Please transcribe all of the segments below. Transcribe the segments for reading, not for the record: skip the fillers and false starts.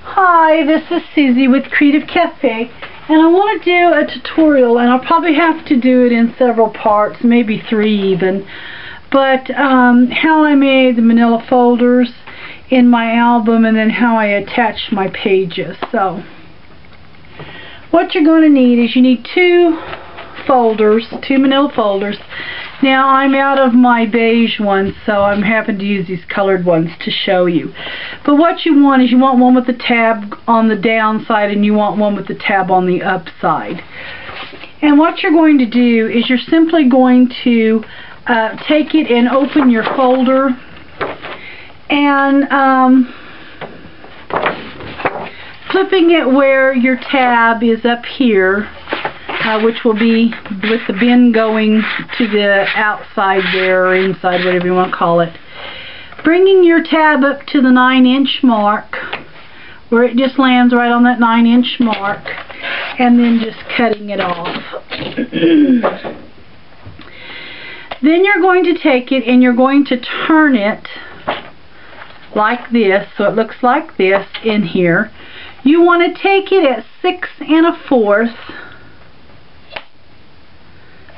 Hi, this is Susie with Creative Cafe, and I want to do a tutorial, and I'll probably have to do it in several parts, maybe 3 even, but how I made the manila folders in my album and then how I attached my pages. So what you're going to need is you need 2 folders, 2 manila folders. Now I'm out of my beige ones, so I'm having to use these colored ones to show you. But what you want is you want one with the tab on the down side and you want one with the tab on the up side. And what you're going to do is you're simply going to take it and open your folder and flipping it where your tab is up here, which will be with the bin going to the outside there, or inside, whatever you want to call it. Bringing your tab up to the 9-inch mark, where it just lands right on that 9-inch mark, and then just cutting it off. Then you're going to take it and you're going to turn it like this, so it looks like this in here. You want to take it at 6 1/4.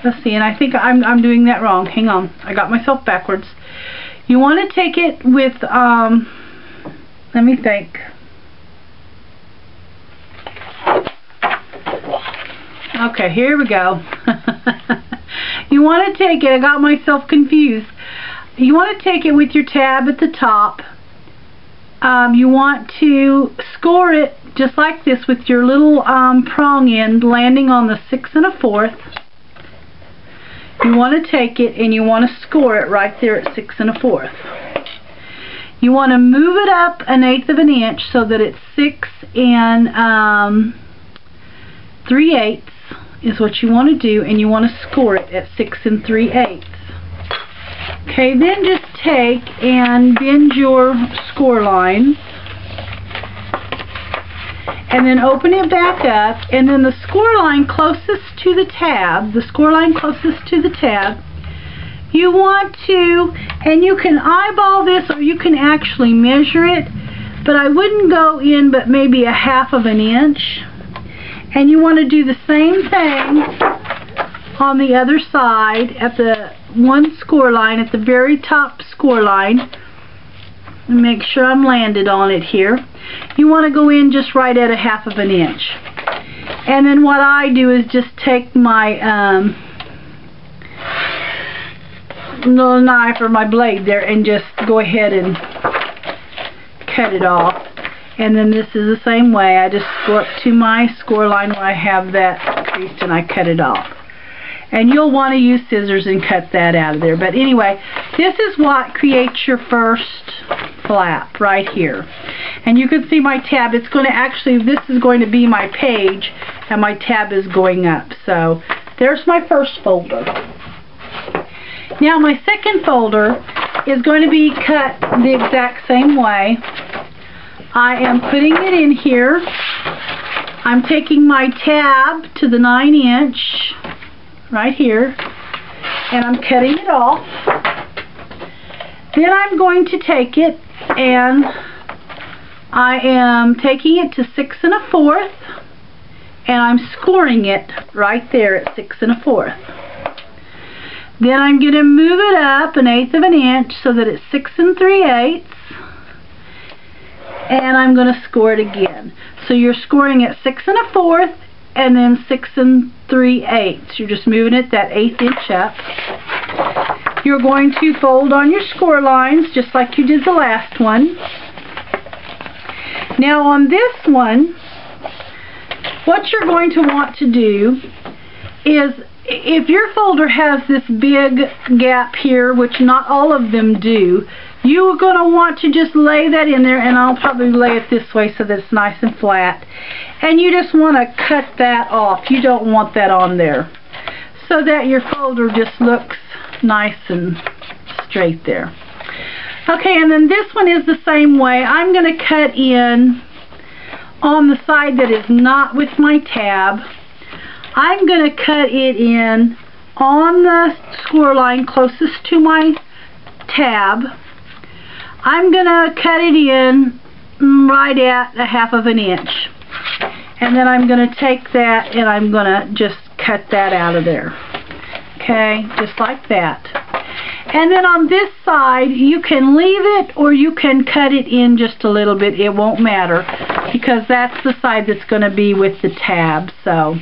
Let's see, and I think I'm doing that wrong. Hang on, I got myself backwards. You want to take it with, let me think. Okay, here we go. You want to take it, I got myself confused. You want to take it with your tab at the top. You want to score it just like this with your little prong end landing on the 6 1/4. You want to take it and you want to score it right there at 6 1/4. You want to move it up 1/8 of an inch so that it's 6 3/8 is what you want to do, and you want to score it at 6 3/8. Okay, then just take and bend your score lines, and then open it back up, and then the score line closest to the tab, you want to, and you can eyeball this or you can actually measure it, but I wouldn't go in but maybe 1/2 of an inch. And you want to do the same thing on the other side at the one score line, at the very top score line. And make sure I'm landed on it here. You want to go in just right at 1/2 of an inch. And then what I do is just take my little knife or my blade there and just go ahead and cut it off. And then this is the same way. I just go up to my score line where I have that creased and I cut it off. And you'll want to use scissors and cut that out of there. But anyway, this is what creates your first flap right here. And you can see my tab. It's going to actually, this is going to be my page and my tab is going up. So there's my first folder. Now my second folder is going to be cut the exact same way. I am putting it in here. I'm taking my tab to the 9-inch right here, and I'm cutting it off. Then I'm going to take it and I am taking it to 6 1/4, and I'm scoring it right there at 6 1/4. Then I'm going to move it up 1/8 of an inch so that it's 6 3/8. And I'm going to score it again. So you're scoring at 6 1/4 and then 6 3/8. You're just moving it that 1/8 inch up. You're going to fold on your score lines just like you did the last one. Now on this one, what you're going to want to do is, if your folder has this big gap here, which not all of them do, you're going to want to just lay that in there, and I'll probably lay it this way so that it's nice and flat. And you just want to cut that off. You don't want that on there, so that your folder just looks nice and straight there. Okay, and then this one is the same way. I'm going to cut in on the side that is not with my tab. I'm going to cut it in on the score line closest to my tab. I'm going to cut it in right at 1/2 of an inch. And then I'm going to take that and I'm going to just cut that out of there. Okay, just like that. And then on this side, you can leave it or you can cut it in just a little bit. It won't matter because that's the side that's going to be with the tab. So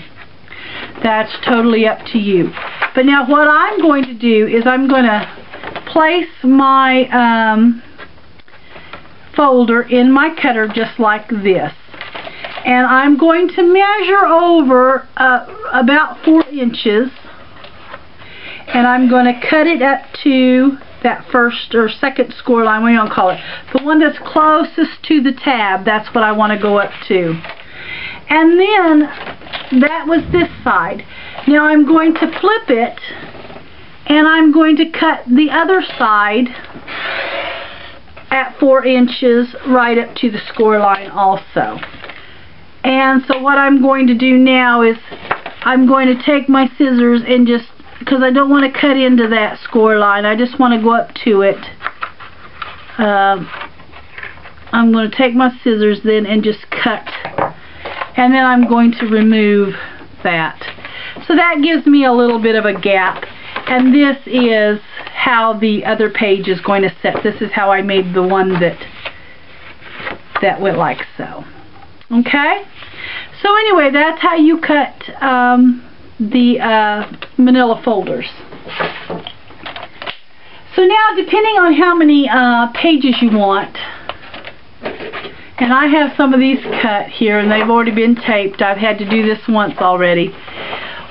that's totally up to you. But now what I'm going to do is I'm going to place my folder in my cutter just like this. And I'm going to measure over about 4 inches. And I'm going to cut it up to that first or second score line, what do you want to call it? The one that's closest to the tab, that's what I want to go up to. And then, that was this side. Now I'm going to flip it, and I'm going to cut the other side at 4 inches right up to the score line also. And so what I'm going to do now is I'm going to take my scissors and just, because I don't want to cut into that score line, I just want to go up to it. I'm going to take my scissors then and just cut, and then I'm going to remove that. So that gives me a little bit of a gap, and this is how the other page is going to sit. This is how I made the one that went like so. Okay? So anyway, that's how you cut the manila folders. So now, depending on how many pages you want, and I have some of these cut here and they've already been taped. I've had to do this once already.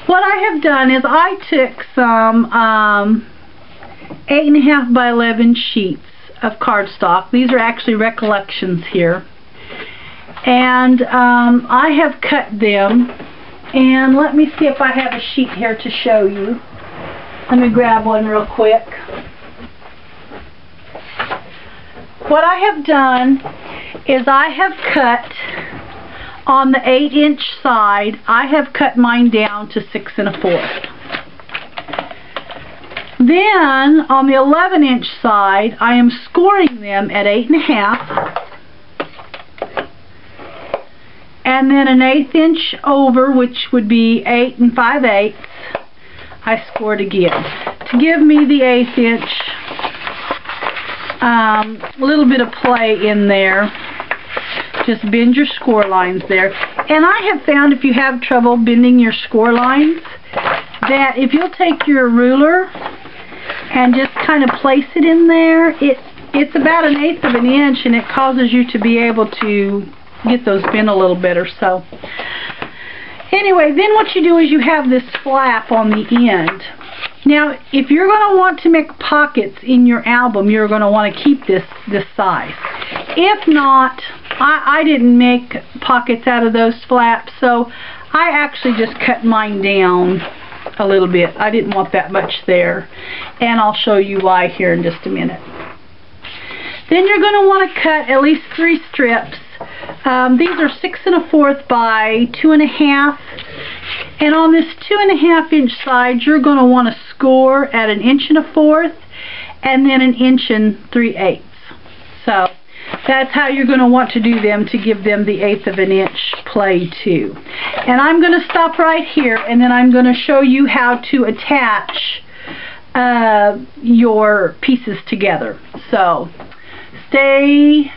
What I have done is I took some 8.5 by 11 sheets of cardstock. These are actually recollections here. And I have cut them. And let me see if I have a sheet here to show you. Let me grab one real quick. What I have done is I have cut on the 8-inch side, I have cut mine down to 6 1/4. Then on the 11-inch side, I am scoring them at 8.5. And then an 1/8 inch over, which would be 8 5/8, I scored again. To give me the 1/8 inch, a little bit of play in there. Just bend your score lines there. And I have found if you have trouble bending your score lines, that if you'll take your ruler and just kind of place it in there, it's about 1/8 of an inch, and it causes you to be able to get those bent a little better. So anyway, then what you do is you have this flap on the end. Now, if you're going to want to make pockets in your album, you're going to want to keep this size. If not, I didn't make pockets out of those flaps, so I actually just cut mine down a little bit. I didn't want that much there, and I'll show you why here in just a minute. Then you're going to want to cut at least 3 strips. These are 6 1/4 by 2.5, and on this 2.5 inch side, you're going to want to score at 1 1/4 inches and then 1 3/8 inches. So that's how you're going to want to do them to give them the 1/8 of an inch play too. And I'm going to stop right here, and then I'm going to show you how to attach your pieces together. So stay